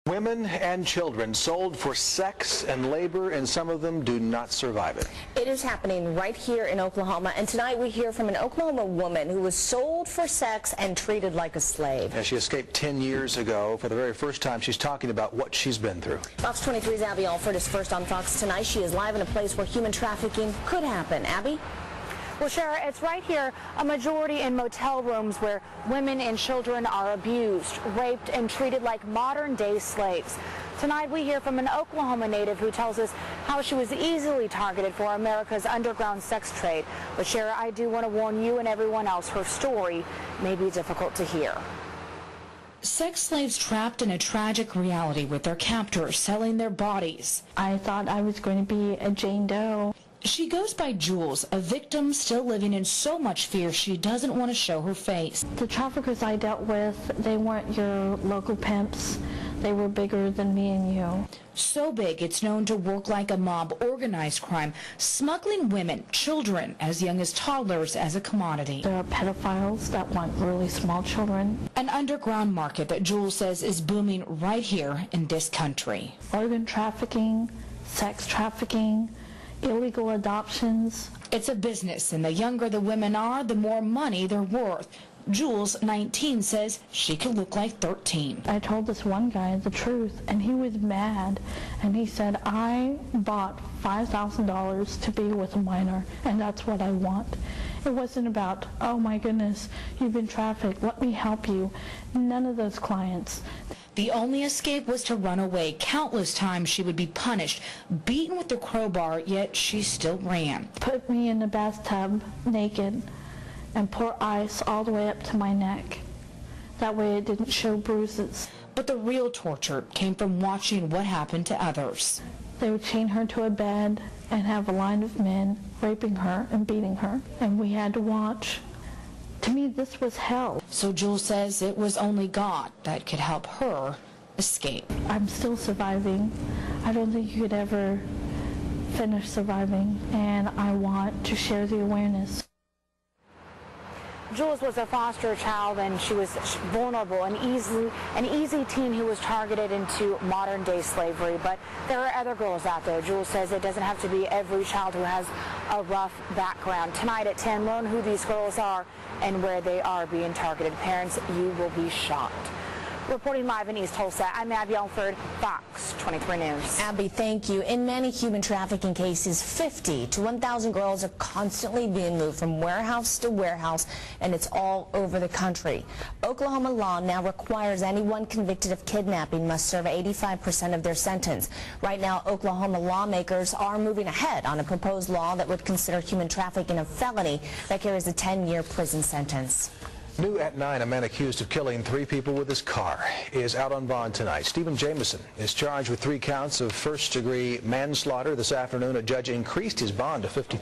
Women and children sold for sex and labor, and some of them do not survive it. It is happening right here in Oklahoma, and tonight we hear from an Oklahoma woman who was sold for sex and treated like a slave. As she escaped 10 years ago, for the very first time, she's talking about what she's been through. Fox 23's Abby Alford is first on Fox tonight. She is live in a place where human trafficking could happen. Abby? Well, Shara, it's right here, a majority in motel rooms where women and children are abused, raped, and treated like modern-day slaves. Tonight, we hear from an Oklahoma native who tells us how she was easily targeted for America's underground sex trade. But, Shara, I do want to warn you and everyone else, her story may be difficult to hear. Sex slaves trapped in a tragic reality with their captors selling their bodies. I thought I was going to be a Jane Doe. She goes by Jules, a victim still living in so much fear she doesn't want to show her face. The traffickers I dealt with, they weren't your local pimps. They were bigger than me and you. So big it's known to work like a mob, organized crime, smuggling women, children, as young as toddlers as a commodity. There are pedophiles that want really small children. An underground market that Jules says is booming right here in this country. Organ trafficking, sex trafficking, illegal adoptions. It's a business, and the younger the women are, the more money they're worth. Jules, 19, says she could look like 13. I told this one guy the truth, and he was mad, and he said, I bought $5,000 to be with a minor, and that's what I want. It wasn't about, oh my goodness, you've been trafficked, let me help you. None of those clients. The only escape was to run away. Countless times she would be punished, beaten with the crowbar, yet she still ran. Put me in the bathtub naked and pour ice all the way up to my neck. That way it didn't show bruises. But the real torture came from watching what happened to others. They would chain her to a bed and have a line of men raping her and beating her, and we had to watch. To me, this was hell. So Jules says it was only God that could help her escape. I'm still surviving. I don't think you could ever finish surviving, and I want to share the awareness. Jules was a foster child, and she was vulnerable, an easy teen who was targeted into modern-day slavery. But there are other girls out there. Jules says it doesn't have to be every child who has a rough background. Tonight at 10, learn who these girls are and where they are being targeted. Parents, you will be shocked. Reporting live in East Tulsa, I'm Abby Alford, Fox 23 News. Abby, thank you. In many human trafficking cases, 50 to 1,000 girls are constantly being moved from warehouse to warehouse, and it's all over the country. Oklahoma law now requires anyone convicted of kidnapping must serve 85% of their sentence. Right now, Oklahoma lawmakers are moving ahead on a proposed law that would consider human trafficking a felony that carries a 10-year prison sentence. New at 9, a man accused of killing 3 people with his car is out on bond tonight. Stephen Jameson is charged with 3 counts of first-degree manslaughter. This afternoon, a judge increased his bond to $50,000.